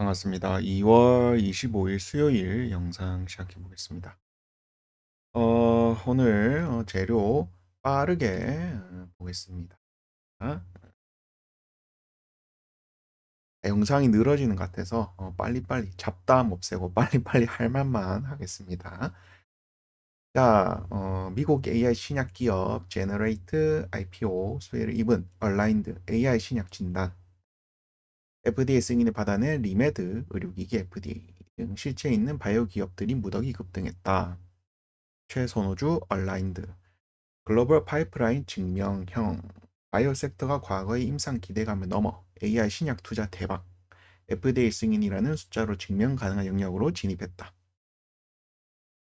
반갑습니다. 2월 25일 수요일 영상 시작해 보겠습니다. 오늘 재료 빠르게 보겠습니다. 영상이 늘어지는 것 같아서 빨리빨리 잡담 없애고 빨리빨리 할 말만 하겠습니다. 자, 미국 AI 신약 기업 제너레이트 IPO 수혜를 입은 얼라인드 AI 신약 진단, FDA 승인을 받아낸 리메드 의료기기 FDA 등 실체 있는 바이오 기업들이 무더기 급등했다. 최선호주 얼라인드 글로벌 파이프라인 증명형 바이오 섹터가 과거의 임상 기대감을 넘어 AI 신약 투자 대박 FDA 승인이라는 숫자로 증명 가능한 영역으로 진입했다.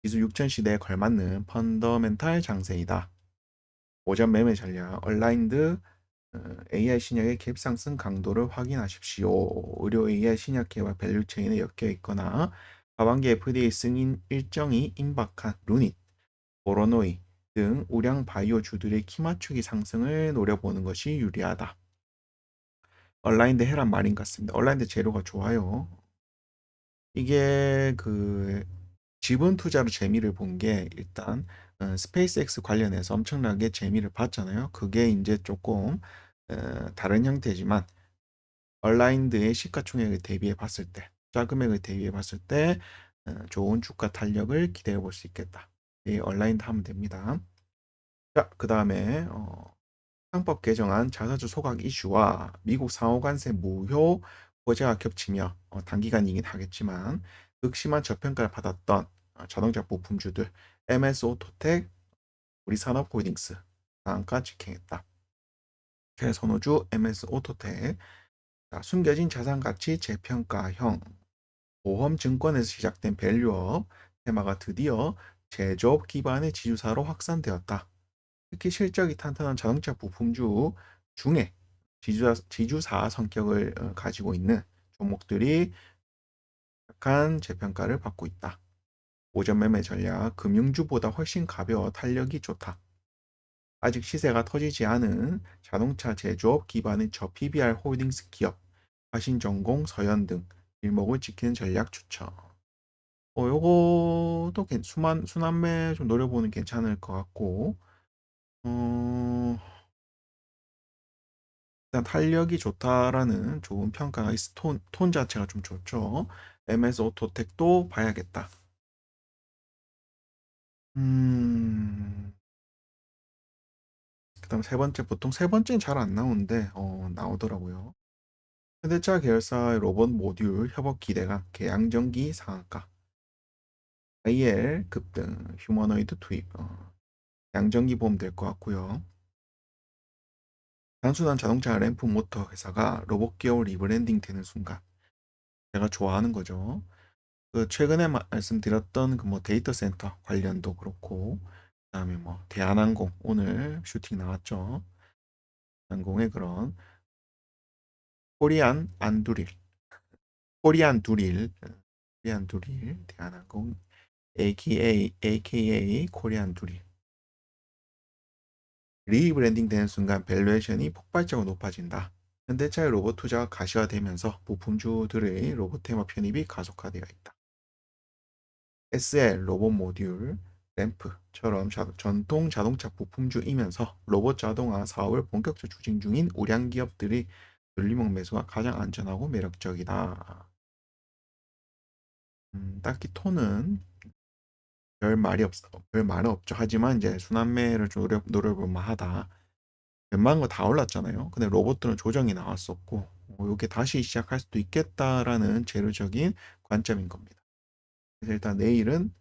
기술 6천 시대에 걸맞는 펀더멘탈 장세이다. 오전 매매 전략 얼라인드 AI 신약의 갭상승 강도를 확인하십시오. 의료 AI 신약 개발 밸류체인에 엮여 있거나 하반기 FDA 승인 일정이 임박한 루닛 보로노이 등 우량 바이오주들의 키맞추기 상승을 노려보는 것이 유리하다. 얼라인드 해란 말인 것 같습니다. 얼라인드 재료가 좋아요. 이게 지분 투자로 재미를 본 게 일단 스페이스X 관련해서 엄청나게 재미를 봤잖아요. 그게 이제 조금 다른 형태지만 얼라인드의 시가총액을 대비해 봤을 때, 투자 금액을 대비해 봤을 때 좋은 주가 탄력을 기대해 볼 수 있겠다. 이 얼라인드 하면 됩니다. 자, 그 다음에 상법 개정안 자사주 소각 이슈와 미국 상호관세 무효 호재가 겹치며 단기간이긴 하겠지만 극심한 저평가를 받았던 자동차 부품주들 MS 오토텍, 우리산업홀딩스 상한가 직행했다. 최선호주 MS 오토텍, 자, 숨겨진 자산가치 재평가형 보험증권에서 시작된 밸류업 테마가 드디어 제조업 기반의 지주사로 확산되었다. 특히 실적이 탄탄한 자동차 부품주 중에 지주사 성격을 가지고 있는 종목들이 약한 재평가를 받고 있다. 오전 매매 전략 금융주보다 훨씬 가벼워 탄력이 좋다. 아직 시세가 터지지 않은 자동차 제조업 기반의 저PBR 홀딩스 기업, 화신전공, 서현 등 일목을 지키는 전략 추천. 요것도 순환매 좀 노려보는 괜찮을 것 같고, 어, 일단 탄력이 좋다라는 좋은 평가가 톤 자체가 좀 좋죠. MS 오토텍도 봐야겠다. 그다음 세 번째, 보통 세 번째는 잘 안 나오는데 나오더라고요. 현대차 계열사의 로봇 모듈 협업 기대감, 개양전기 상한가, IL 급등, 휴머노이드 투입, 양전기 보험 될 것 같고요. 단순한 자동차 램프 모터 회사가 로봇 기업 리브랜딩 되는 순간 제가 좋아하는 거죠. 최근에 말씀드렸던 그 뭐 데이터 센터 관련도 그렇고, 그다음에 뭐 대한항공 오늘 슈팅 나왔죠. 항공의 그런 코리안 안두릴, 코리안 두릴, 코리안 두릴, 대한항공 AKA 코리안 두릴. 리브랜딩 되는 순간 밸류에이션이 폭발적으로 높아진다. 현대차의 로봇 투자가 가시화되면서 부품주들의 로봇 테마 편입이 가속화되어 있다. SL 로봇 모듈, 램프처럼 전통 자동차 부품주이면서 로봇 자동화 사업을 본격적으로 추진 중인 우량 기업들이 분리목 매수가 가장 안전하고 매력적이다. 딱히 톤은 별 말은 없죠. 하지만 이제 순환매를 좀 노려볼 만하다. 웬만한 거 다 올랐잖아요. 근데 로봇들은 조정이 나왔었고, 이게 다시 시작할 수도 있겠다라는 재료적인 관점인 겁니다. 그래서 일단 내일은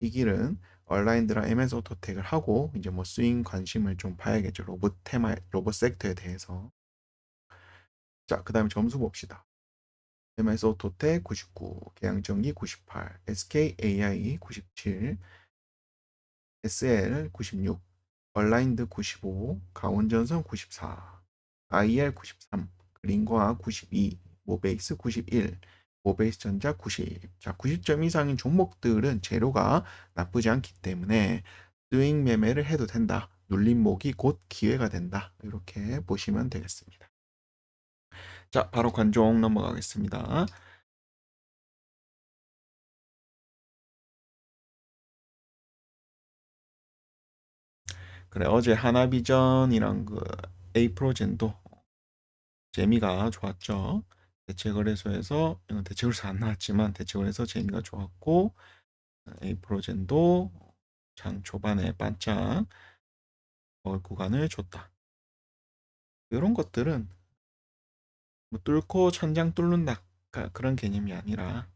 이 길은 얼라인드랑 MS 오토텍을 하고 이제 뭐 스윙 관심을 좀 봐야겠죠. 로봇 테마, 로봇 섹터에 대해서. 자, 그 다음에 점수 봅시다. MS 오토텍 99, 계양전기 98, SKAI 97, SL 96, 얼라인드 95, 강원전선 94, IR 93, 그린과학 92, 모베이스 91, 모베이스전자 90. 자, 90점 이상인 종목들은 재료가 나쁘지 않기 때문에 스윙 매매를 해도 된다. 눌림목이 곧 기회가 된다. 이렇게 보시면 되겠습니다. 자, 바로 관종 넘어가겠습니다. 그래, 어제 하나비전이랑 그 에이프로젠도 재미가 좋았죠. 대체거래소에서 대체거래소 안 나왔지만 대체거래소 재미가 좋았고 에이프로젠도 장 초반에 반짝 먹을 구간을 줬다. 이런 것들은 뭐 뚫고 천장 뚫는다 그런 개념이 아니라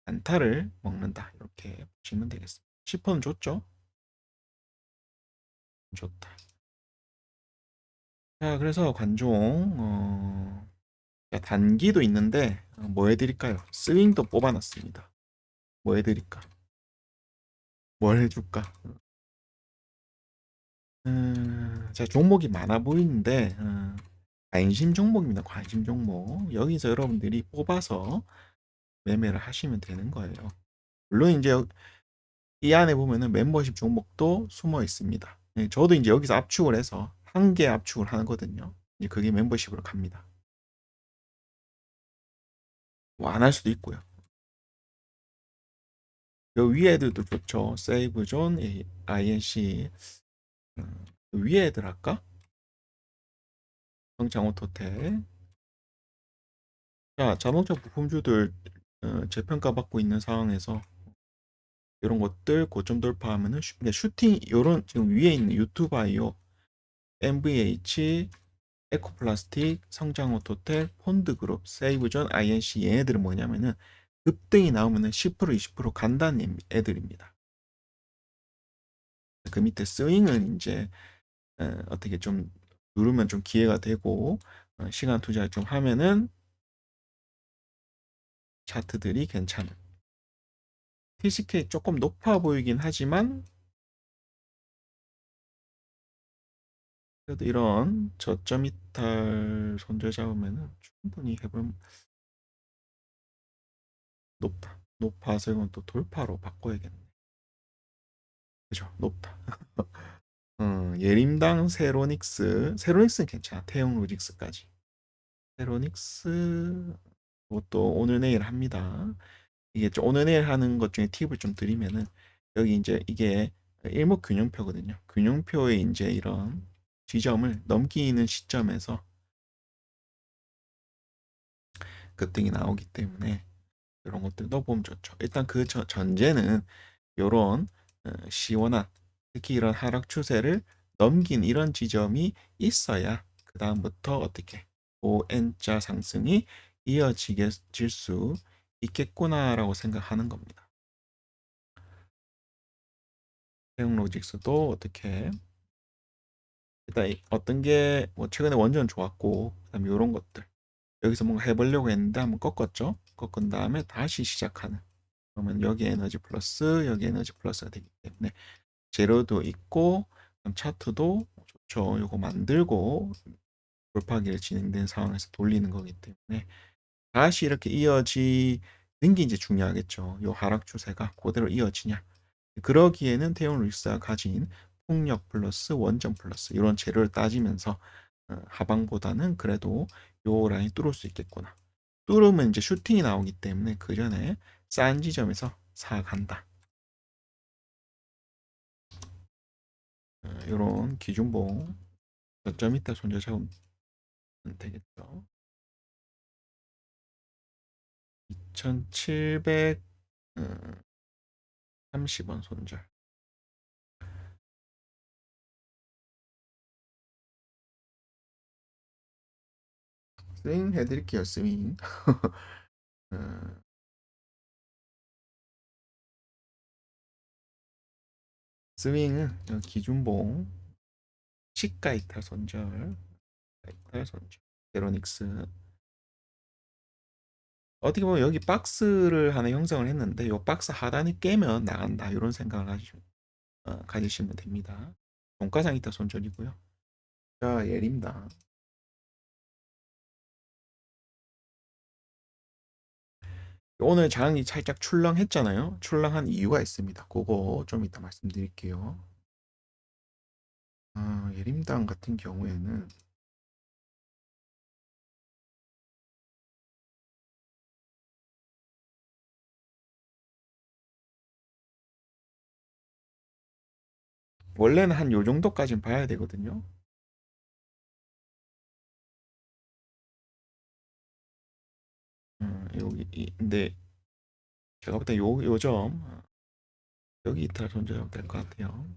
안타를 먹는다 이렇게 보시면 되겠습니다. 10번 줬죠? 좋다. 자, 그래서 관종 자, 단기도 있는데 뭐 해드릴까요? 스윙도 뽑아놨습니다. 뭐 해드릴까? 뭘 해줄까? 자, 종목이 많아 보이는데 관심 종목입니다. 관심 종목. 여기서 여러분들이 뽑아서 매매를 하시면 되는 거예요. 물론 이제 이 안에 보면은 멤버십 종목도 숨어 있습니다. 예, 저도 이제 여기서 압축을 해서 한 개 압축을 하거든요. 이제 그게 멤버십으로 갑니다. 뭐 안 할 수도 있고요. 요 위에 애들도 좋죠. 세이브존, INC. 위에 애들 할까? 성장오토텍. 자, 자동차 부품주들 재평가받고 있는 상황에서 이런 것들 고점 돌파하면은 슈팅 요런 지금 위에 있는 유튜바이오, MVH, 에코플라스틱, 성장오토텍, 폰드그룹, 세이브존, INC 얘네들은 뭐냐면은 급등이 나오면은 10% 20% 간다는 애들입니다. 그 밑에 스윙은 이제 어떻게 좀 누르면 좀 기회가 되고 시간 투자를 좀 하면은 차트들이 괜찮은. TCK 조금 높아 보이긴 하지만 그래도 이런 저점 이탈 손절 잡으면은 충분히 해볼. 높다. 높아서 이건 또 돌파로 바꿔야겠네. 그죠? 높다. 예림당 세로닉스는 괜찮아. 태용 로직스까지. 세로닉스 그것도 오늘 내일 합니다. 이게 좀 오늘 내일 하는 것 중에 팁을 좀 드리면은 여기 이제 이게 일목균형표거든요. 균형표의 이제 이런 지점을 넘기는 시점에서 급등이 나오기 때문에 이런 것들 넣어보면 좋죠. 일단 그 전제는 이런 시원한 특히 이런 하락 추세를 넘긴 이런 지점이 있어야 그 다음부터 어떻게 ON자 상승이 이어질 수 있겠구나라고 생각하는 겁니다. 태용로직스도 어떻게 일단 어떤 게 뭐 최근에 원전 좋았고 그다음에 이런 것들 여기서 뭔가 해보려고 했는데 한번 꺾었죠. 꺾은 다음에 다시 시작하는 그러면 여기 에너지 플러스 여기 에너지 플러스가 되기 때문에 재료도 있고 차트도 좋죠. 요거 만들고 돌파기를 진행된 상황에서 돌리는 거기 때문에 다시 이렇게 이어지는 게 이제 중요하겠죠. 요 하락 추세가 그대로 이어지냐. 그러기에는 태용 루이스가 가진 폭력 플러스 원점 플러스 이런 재료를 따지면서 하방보다는 그래도 요 라인 뚫을 수 있겠구나. 뚫으면 이제 슈팅이 나오기 때문에 그 전에 싼 지점에서 사간다. 이런 기준봉 저점 이따 손절 잡으면 되겠죠. 2730원 손절. 스윙 해드릴게요. 스윙. 어, 스윙은 기준봉 시가 이탈 손절, 이탈 손절. 제로닉스 어떻게 보면 여기 박스를 하나 형성을 했는데 이 박스 하단이 깨면 나간다 이런 생각을 가지시면 됩니다. 종가상 이탈 손절이고요. 자, 예림다. 오늘 장이 살짝 출렁했잖아요. 출렁한 이유가 있습니다. 그거 좀 이따 말씀드릴게요. 예림당 같은 경우에는 원래는 한 요 정도까지는 봐야 되거든요. 여기 근데 제가 볼 때 요점 여기 이탈 손절하면 될 것 같아요.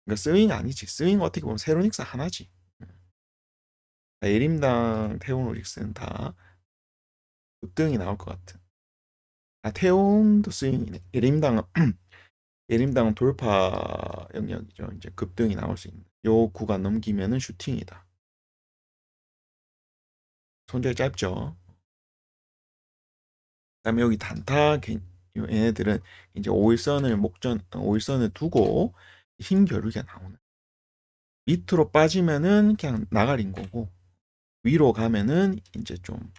그러니까 스윙 아니지. 스윙 어떻게 보면 세로닉스 하나지. 에림당 태용 오릭스는 다 급등이 나올 것 같은. 태용도 스윙이네. 에림당은 에림당은 돌파 영역이죠. 이제 급등이 나올 수 있는. 요 구간 넘기면은 슈팅이다. 손절 짧죠. 그다음에 여기 얘네들은 이제 5일선을 두고 흰 겨루기가 나오는. 밑으로 빠지면은 그냥 나가린 거고 위로 가면은 이제 좀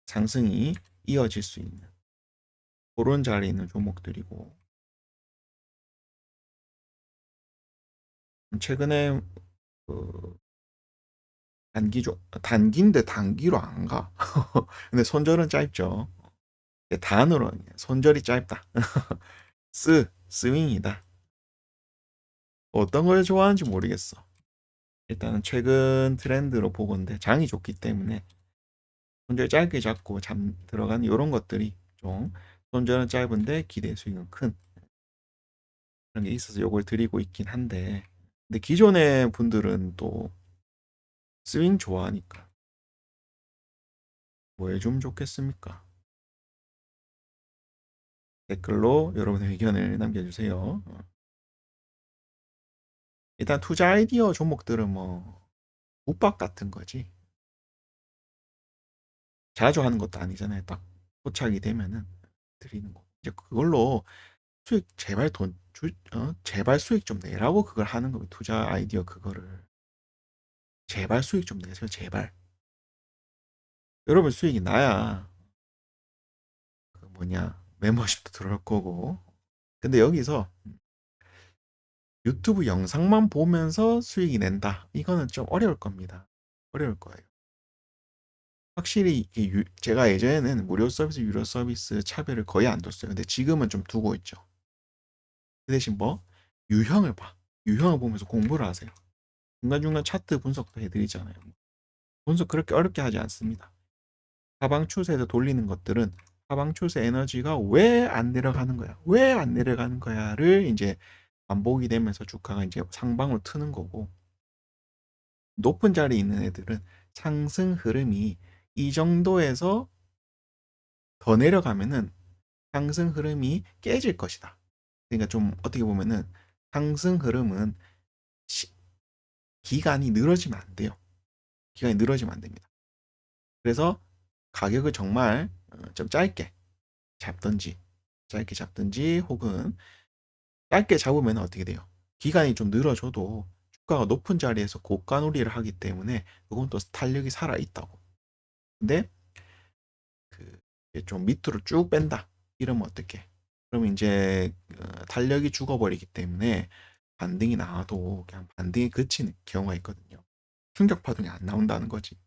상승이 이어질 수 있는 그런 자리에 있는 종목들이고 최근에 그 단기인데 단기로 안 가. 근데 손절은 짧죠. 단으로 손절이 짧다. 스윙이다. 어떤 걸 좋아하는지 모르겠어. 일단은 최근 트렌드로 보건데 장이 좋기 때문에 손절 짧게 잡고 잠 들어가는 이런 것들이 좀 손절은 짧은데 기대 수익은 큰 그런 게 있어서 요걸 드리고 있긴 한데 근데 기존의 분들은 또 스윙 좋아하니까 뭐 해주면 좋겠습니까? 댓글로 여러분의 의견을 남겨주세요. 일단 투자 아이디어 종목들은 뭐 묵박 같은 거지. 자주 하는 것도 아니잖아요. 딱 포착이 되면은 드리는 거. 이제 그걸로 수익 제발 제발 수익 좀 내라고 그걸 하는 거예요. 투자 아이디어 그거를 제발 수익 좀 내세요. 제발. 여러분 수익이 나야 그 뭐냐 멤버십도 들어올 거고. 근데 여기서 유튜브 영상만 보면서 수익이 낸다. 이거는 좀 어려울 겁니다. 어려울 거예요. 확실히 제가 예전에는 무료 서비스, 유료 서비스 차별을 거의 안 뒀어요. 근데 지금은 좀 두고 있죠. 그 대신 뭐 유형을 봐. 유형을 보면서 공부를 하세요. 중간중간 차트 분석도 해드리잖아요. 분석 그렇게 어렵게 하지 않습니다. 하방 추세에서 돌리는 것들은 하방 추세 에너지가 왜 안 내려가는 거야? 왜 안 내려가는 거야를 이제 반복이 되면서 주가가 이제 상방으로 트는 거고 높은 자리에 있는 애들은 상승 흐름이 이 정도에서 더 내려가면은 상승 흐름이 깨질 것이다. 그러니까 좀 어떻게 보면은 상승 흐름은 기간이 늘어지면 안 돼요. 기간이 늘어지면 안 됩니다. 그래서 가격을 정말 좀 짧게 잡든지 혹은 짧게 잡으면 어떻게 돼요? 기간이 좀 늘어져도 주가가 높은 자리에서 고가 놀이를 하기 때문에 그건 또 탄력이 살아 있다고. 근데 좀 밑으로 쭉 뺀다. 이러면 어떡해? 그러면 이제 탄력이 죽어버리기 때문에 반등이 나와도 그냥 반등이 그치는 경우가 있거든요. 충격 파동이 안 나온다는 거지.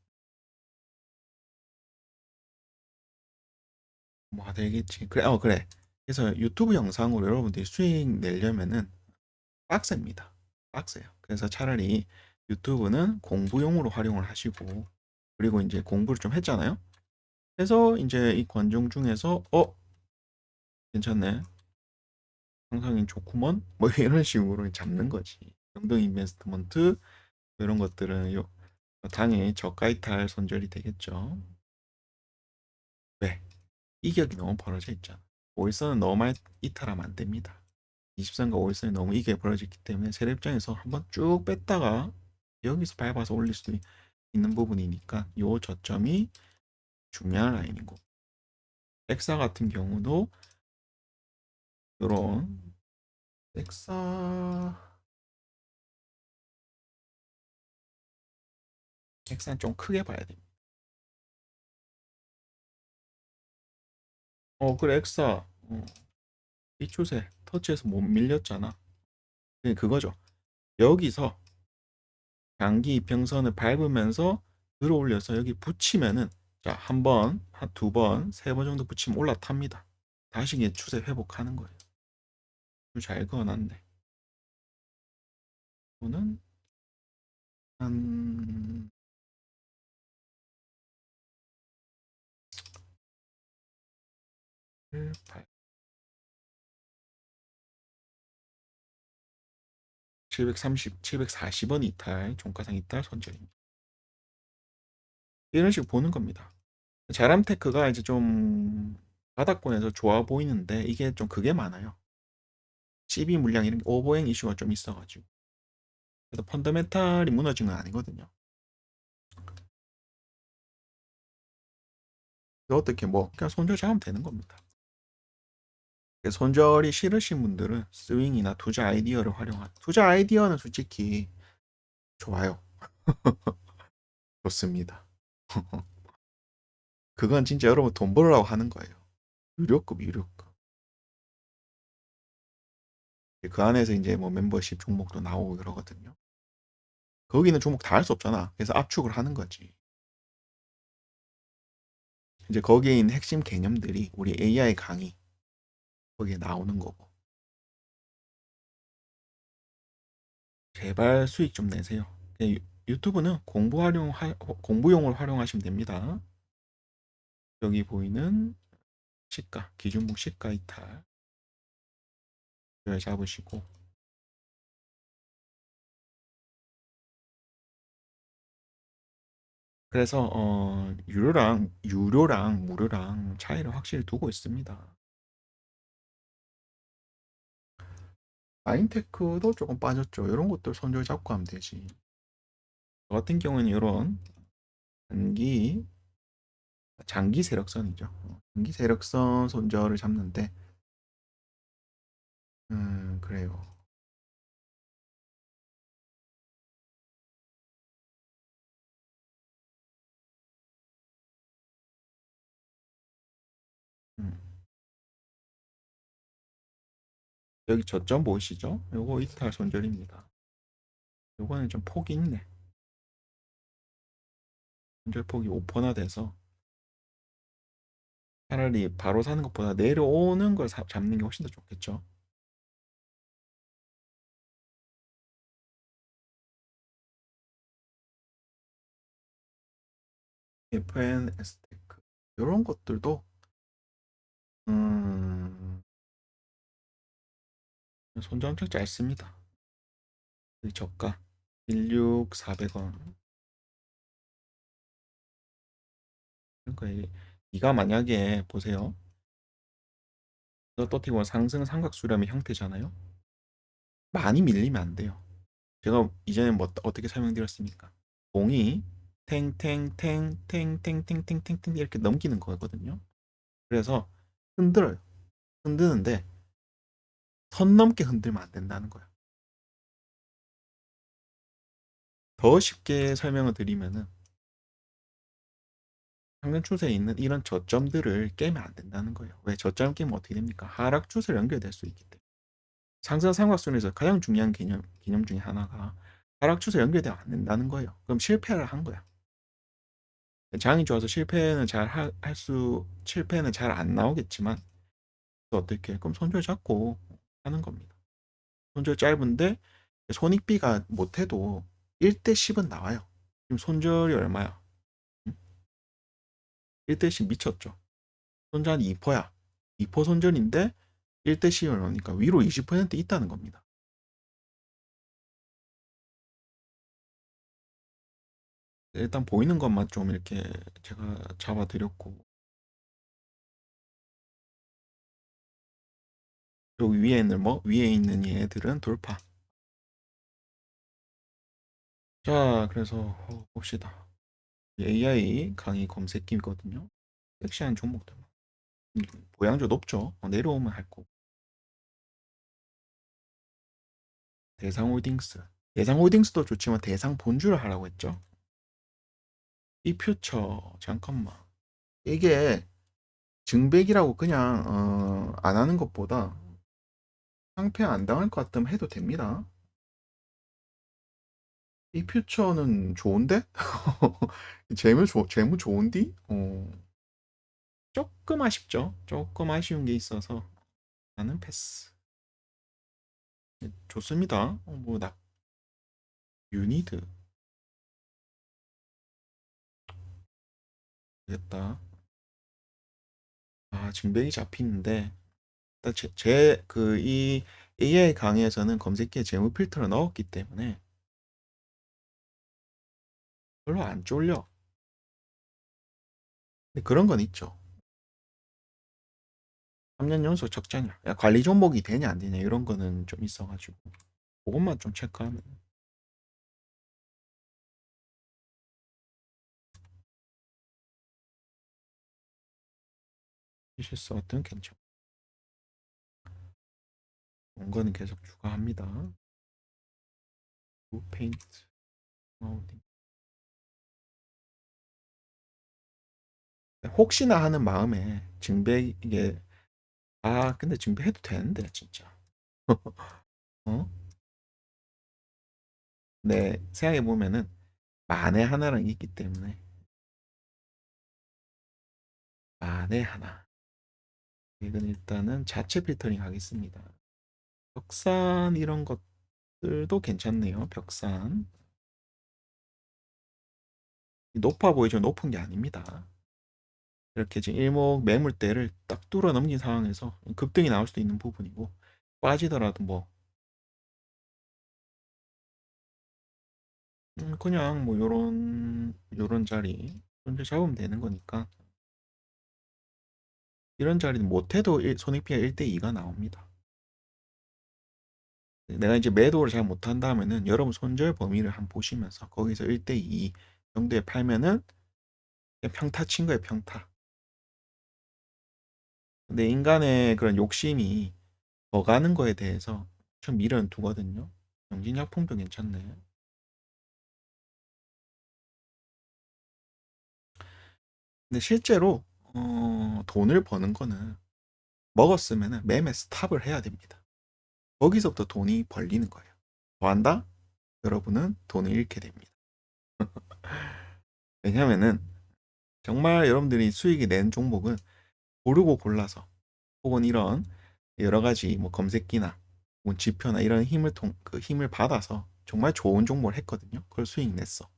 뭐가 되겠지. 그래, 그래. 그래서 유튜브 영상으로 여러분들이 수익 내려면은 빡셉니다. 빡세요. 그래서 차라리 유튜브는 공부용으로 활용을 하시고, 그리고 이제 공부를 좀 했잖아요. 그래서 이제 이 관종 중에서, 괜찮네. 상상이 좋구먼? 뭐 이런 식으로 잡는 거지. 영동 인베스트먼트, 이런 것들은 당연히 저가이탈 손절이 되겠죠. 왜? 이격이 너무 벌어져 있잖아. 5일선은 너무 많이 이탈하면 안 됩니다. 23과 5일선이 너무 이격이 벌어졌기 때문에 세력 입장에서 한번 쭉 뺐다가 여기서 밟아서 올릴 수도 있는 부분이니까 요 저점이 중요한 라인이고 엑사 같은 경우도 요런 엑사 엑사는 좀 크게 봐야 됩니다. 그래 엑사 이 추세 터치해서 못 밀렸잖아. 그거죠. 여기서 장기 이평선을 밟으면서 들어 올려서 여기 붙이면은 자, 한 번, 두 번, 세 번 정도 붙이면 올라탑니다. 다시 이게 추세 회복하는 거예요. 잘 그어놨네. 이거는 한 7, 8, 730, 740원 이탈, 종가상 이탈 손절입니다. 이런 식으로 보는 겁니다. 자람테크가 이제 좀 바닥권에서 좋아 보이는데 이게 좀 그게 많아요. CB 물량 이런 게 오버행 이슈가 좀 있어가지고. 그래서 펀더멘탈이 무너진 건 아니거든요. 어떻게 뭐 그냥 손절 잡으면 되는 겁니다. 손절이 싫으신 분들은 스윙이나 투자 아이디어를 활용한 투자 아이디어는 솔직히 좋아요. 좋습니다. 그건 진짜 여러분 돈 벌으라고 하는 거예요. 유료급, 유료급. 그 안에서 이제 뭐 멤버십 종목도 나오고 그러거든요. 거기는 종목 다 할 수 없잖아. 그래서 압축을 하는 거지. 이제 거기에 있는 핵심 개념들이 우리 AI 강의 거기에 나오는 거고. 제발 수익 좀 내세요. 유튜브는 공부용으로 활용하시면 됩니다. 여기 보이는 시가, 기준목 시가 이탈 잡으시고 그래서 유료랑 무료랑 차이를 확실히 두고 있습니다. 마인테크도 조금 빠졌죠. 이런 것들 손절 잡고 하면 되지. 저 같은 경우는 이런 단기, 장기 세력선이죠. 장기 세력선 손절을 잡는데, 그래요. 음, 여기 저점 보이시죠? 요거 이탈 손절입니다. 요거는 좀 폭이 있네. 손절 폭이 5%나 돼서 차라리 바로 사는 것보다 내려오는 걸 잡는 게 훨씬 더 좋겠죠. FNS테크 이런 것들도 음, 손절 엄청 짧습니다. 이 저가 16,400원. 그러니까 이가 만약에 보세요. 어떻게 보면 상승 삼각수렴의 형태잖아요. 많이 밀리면 안 돼요. 제가 이전에 뭐 어떻게 설명드렸습니까? 공이 탱탱탱탱탱탱탱탱탱 이렇게 넘기는 거거든요. 그래서 흔들어요. 흔드는데 선 넘게 흔들면 안 된다는 거예요. 더 쉽게 설명을 드리면은 상승 추세에 있는 이런 저점들을 깨면 안 된다는 거예요. 왜 저점 깨면 어떻게 됩니까? 하락 추세로 연결될 수 있기 때문에. 상승 삼각순에서 가장 중요한 개념 중에 하나가 하락 추세 연결되면 안 된다는 거예요. 그럼 실패를 한 거야. 장이 좋아서 실패는 잘 안 나오겠지만 또 어떻게 그럼 손절 잡고 하는 겁니다. 손절 짧은데 손익비가 못해도 1대 10은 나와요. 지금 손절이 얼마야? 1대 10 미쳤죠. 손절이 2%야. 2% 손절인데 1대 10을 넣으니까 위로 20% 있다는 겁니다. 일단 보이는 것만 좀 이렇게 제가 잡아드렸고 여기 위에 있는 얘들은 돌파. 자, 그래서 봅시다. AI 강의 검색기거든요. 섹시한 종목들. 보양조 높죠. 내려오면 할 거. 대상홀딩스. 대상홀딩스도 좋지만 대상 본주를 하라고 했죠. 이 퓨처 잠깐만. 이게 증백이라고 그냥 안 하는 것보다 상패 안 당할 것 같으면 해도 됩니다. 이 퓨처는 좋은데? 재무 좋은디? 조금 아쉽죠. 조금 아쉬운 게 있어서 나는 패스. 좋습니다. 유니드 되겠다. 아, 징백이 잡히는데 일단 이 AI 강의에서는 검색기에 재무 필터를 넣었기 때문에 별로 안 쫄려. 근데 그런 건 있죠. 3년 연속 적자냐, 야, 관리 종목이 되냐 안 되냐 이런 거는 좀 있어가지고 그것만 좀 체크하면 실수 같은 괜찮고 그런 거는 계속 추가합니다. 페인트 혹시나 하는 마음에 증배 이게 근데 증배해도 되는데 진짜 어? 네, 생각해 보면은 만에 하나랑 있기 때문에 만에 하나 이건 일단은 자체 필터링 하겠습니다. 벽산 이런 것들도 괜찮네요. 벽산 높아 보이죠? 높은 게 아닙니다. 이렇게 지금 일목 매물대를 딱 뚫어 넘긴 상황에서 급등이 나올 수도 있는 부분이고 빠지더라도 뭐 그냥 뭐 요런 자리 현재 잡으면 되는 거니까 이런 자리는 못해도 손익피가 1대2가 나옵니다. 내가 이제 매도를 잘 못한다면은 여러분 손절 범위를 한번 보시면서 거기서 1대2 정도에 팔면은 그냥 평타 친 거예요, 평타. 근데 인간의 그런 욕심이 더 가는 거에 대해서 좀 미련 두거든요. 정신약품도 괜찮네. 근데 실제로 돈을 버는 거는 먹었으면 매매 스탑을 해야 됩니다. 거기서부터 돈이 벌리는 거예요. 더 한다? 여러분은 돈을 잃게 됩니다. 왜냐면은 정말 여러분들이 수익이 낸 종목은 고르고 골라서 혹은 이런 여러 가지 뭐 검색기나 뭐 지표나 이런 그 힘을 받아서 정말 좋은 종목을 했거든요. 그걸 수익 냈어.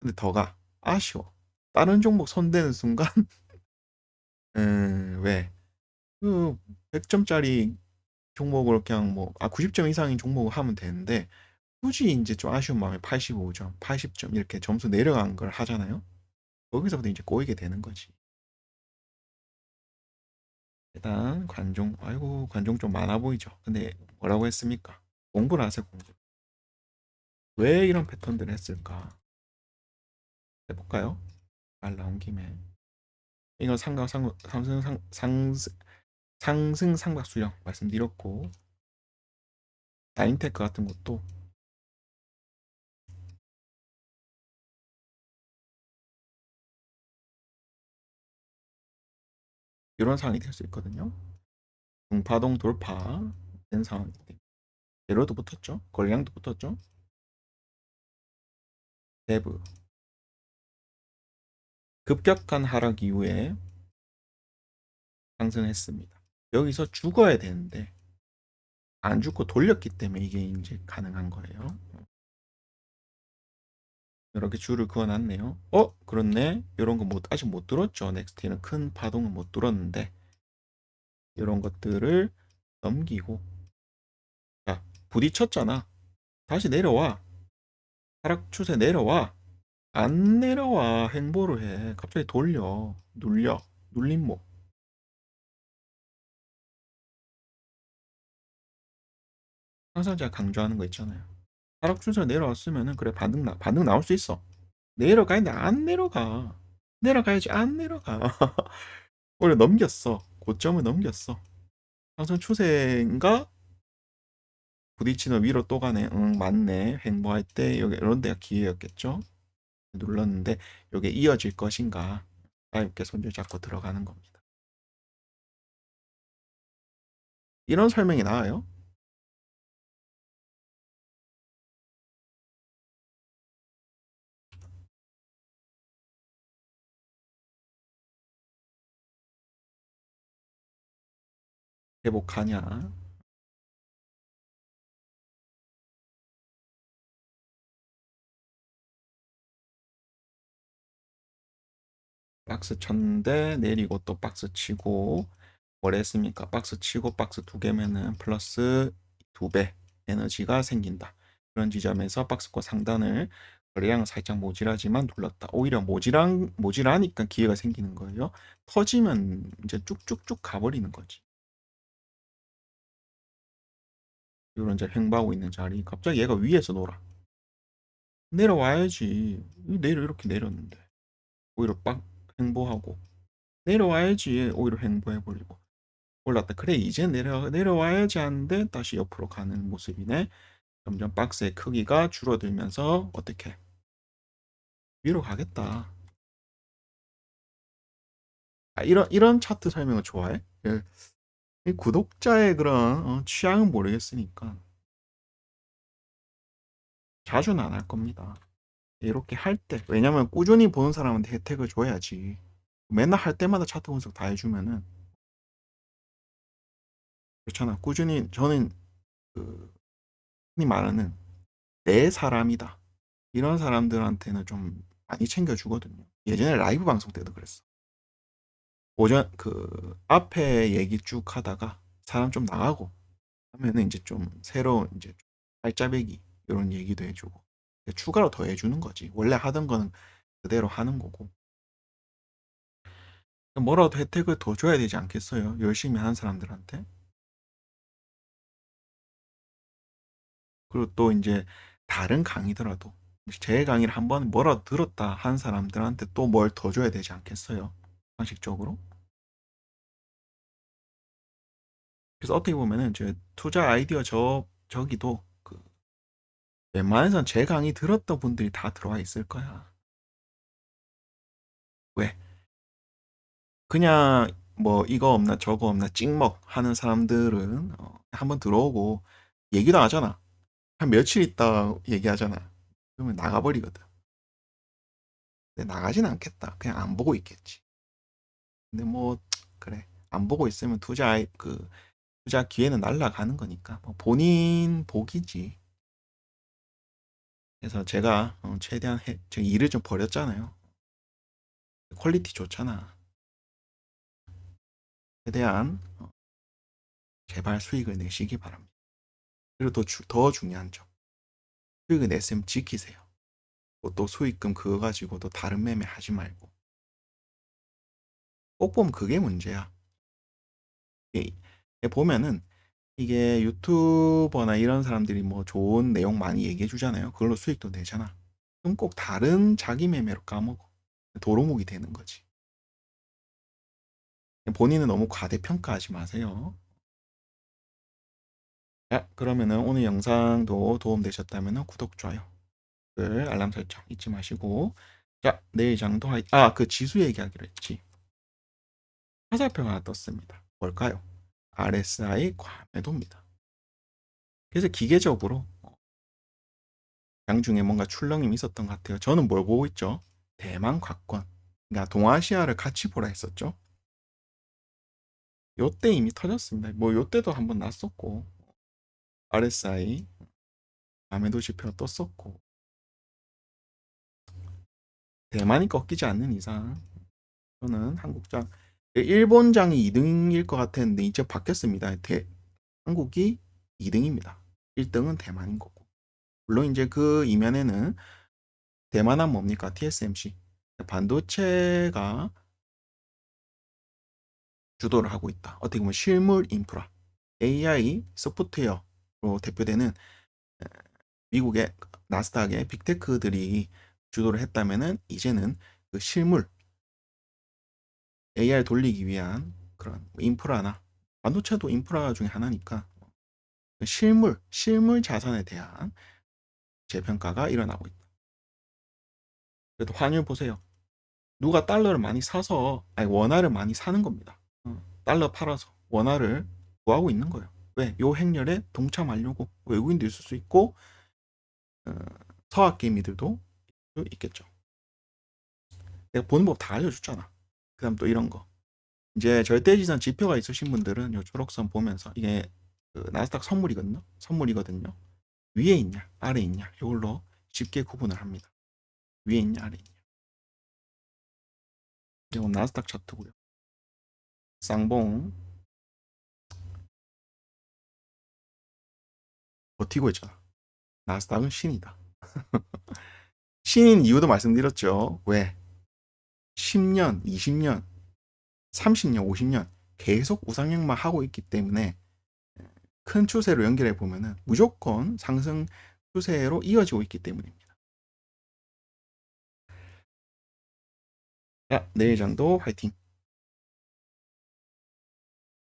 근데 더가 아쉬워. 다른 종목 손대는 순간 왜? 그 100점짜리 종목을 그냥 90점 이상인 종목을 하면 되는데 굳이 이제 좀 아쉬운 마음에 85점, 80점 이렇게 점수 내려간 걸 하잖아요. 거기서부터 이제 꼬이게 되는 거지. 일단 관종, 아이고 관종 좀 많아 보이죠. 근데 뭐라고 했습니까? 공부를 하세요, 공부. 왜 이런 패턴들을 했을까? 해볼까요? 말 나온 김에 이거 상승 상박수령 말씀드렸고 나인테크 같은 것도 이런 상황이 될 수 있거든요. 중파동 돌파 된 상황이 돼. 재료도 붙었죠. 권량도 붙었죠. 대부 급격한 하락 이후에 상승했습니다. 여기서 죽어야 되는데 안 죽고 돌렸기 때문에 이게 이제 가능한 거예요. 이렇게 줄을 그어놨네요. 그렇네. 이런 거 아직 못 뚫었죠. 넥스트는 큰 파동은 못 뚫었는데 이런 것들을 넘기고 자 부딪혔잖아. 다시 내려와. 하락 추세 내려와. 안 내려와. 행보를 해. 갑자기 눌려. 눌림목. 항상 제가 강조하는 거 있잖아요. 하락 추세 내려왔으면은 그래 반등 나올 수 있어. 내려가는데 안 내려가. 내려가야지 안 내려가. 오히려 넘겼어. 고점을 넘겼어. 항상 추세인가? 부딪히는 위로 또 가네. 응, 맞네. 횡보할 때 여기 이런 데가 기회였겠죠. 눌렀는데 이게 이어질 것인가? 가볍게 손질 잡고 들어가는 겁니다. 이런 설명이 나와요. 회복하냐? 박스 쳤는데 내리고 또 박스 치고 뭘 했습니까? 박스 치고 박스 두 개면은 플러스 두 배 에너지가 생긴다. 그런 지점에서 박스권 상단을 거래량은 살짝 모질하지만 눌렀다. 오히려 모질하니까 기회가 생기는 거예요. 터지면 이제 쭉쭉쭉 가버리는 거지. 이런 이제 횡보하고 있는 자리. 갑자기 얘가 위에서 놀아. 내려와야지. 이렇게 내렸는데. 오히려 빡 횡보하고. 내려와야지. 오히려 횡보해버리고. 올랐다. 그래, 이제 내려와야지 하는데 다시 옆으로 가는 모습이네. 점점 박스의 크기가 줄어들면서 어떻게 위로 가겠다. 이런 차트 설명을 좋아해? 이 구독자의 그런 취향은 모르겠으니까 자주는 안 할 겁니다. 이렇게 할 때, 왜냐면 꾸준히 보는 사람한테 혜택을 줘야지. 맨날 할 때마다 차트 분석 다 해주면은 그렇잖아. 꾸준히 저는 그 흔히 말하는 내 사람이다. 이런 사람들한테는 좀 많이 챙겨주거든요. 예전에 라이브 방송 때도 그랬어. 오전 앞에 얘기 쭉 하다가 사람 좀 나가고 하면은 이제 좀 새로운 이제 알짜배기 이런 얘기도 해주고 추가로 더 해주는 거지. 원래 하던 거는 그대로 하는 거고. 뭐라도 혜택을 더 줘야 되지 않겠어요? 열심히 하는 사람들한테. 그리고 또 이제 다른 강의더라도 제 강의를 한번 뭐라도 들었다 한 사람들한테 또 뭘 더 줘야 되지 않겠어요? 상식적으로. 그래서 어떻게 보면은 제 투자 아이디어 저기도 웬만해선 제 강의 들었던 분들이 다 들어와 있을 거야. 왜? 그냥 뭐 이거 없나 저거 없나 찍먹 하는 사람들은 한번 들어오고 얘기도 안 하잖아. 한 며칠 있다 얘기하잖아. 그러면 나가버리거든. 근데 나가진 않겠다. 그냥 안 보고 있겠지. 근데 뭐 그래. 안 보고 있으면 투자 기회는 날라가는 거니까 뭐 본인 복이지. 그래서 제가 최대한 제가 일을 좀 버렸잖아요. 퀄리티 좋잖아. 최대한 제발 수익을 내시기 바랍니다. 그리고 더 중요한 점. 수익을 냈으면 지키세요. 또 수익금 그거 가지고 또 다른 매매 하지 말고. 꼭 보면 그게 문제야. 보면은 이게 유튜버나 이런 사람들이 뭐 좋은 내용 많이 얘기해 주잖아요. 그걸로 수익도 내잖아. 그럼 꼭 다른 자기 매매로 까먹어. 도루묵이 되는 거지. 본인은 너무 과대평가하지 마세요. 자, 그러면은 오늘 영상도 도움되셨다면 구독, 좋아요, 알람 설정 잊지 마시고. 자, 내일 장도 그 지수 얘기하기로 했지. 화살표가 하나 떴습니다. 뭘까요? RSI 과매도입니다. 그래서 기계적으로 양중에 뭔가 출렁임이 있었던 것 같아요. 저는 뭘 보고 있죠? 대만 곽권. 그러니까 동아시아를 같이 보라 했었죠. 요때 이미 터졌습니다. 뭐 요때도 한번 났었고 RSI 과매도 지표가 떴었고 대만이 꺾이지 않는 이상 저는 한국장 일본장이 2등일 것 같았는데 이제 바뀌었습니다. 한국이 2등입니다. 1등은 대만인 거고. 물론 이제 그 이면에는 대만은 뭡니까? TSMC. 반도체가 주도를 하고 있다. 어떻게 보면 실물 인프라, AI 소프트웨어로 대표되는 미국의 나스닥의 빅테크들이 주도를 했다면은 이제는 그 실물 AI 돌리기 위한 그런 인프라나 반도체도 인프라 중에 하나니까 실물 자산에 대한 재평가가 일어나고 있다. 그래도 환율 보세요. 누가 달러를 많이 사서 원화를 많이 사는 겁니다. 달러 팔아서 원화를 구하고 있는 거예요. 왜? 요 행렬에 동참하려고. 외국인도 있을 수 있고 어, 서학 개미들도 있겠죠. 내가 보는 법 다 알려줬잖아. 그 다음 또 이런 거. 이제 절대지산 지표가 있으신 분들은 요 초록선 보면서 이게 나스닥 선물이거든요. 위에 있냐, 아래 있냐, 이걸로 쉽게 구분을 합니다. 위에 있냐, 아래 있냐. 이건 나스닥 차트고요. 쌍봉 버티고 있잖아. 나스닥은 신이다. 신인 이유도 말씀드렸죠. 왜? 10년, 20년, 30년, 50년 계속 우상향만 하고 있기 때문에 큰 추세로 연결해 보면은 무조건 상승 추세로 이어지고 있기 때문입니다. 자, 내일장도 화이팅!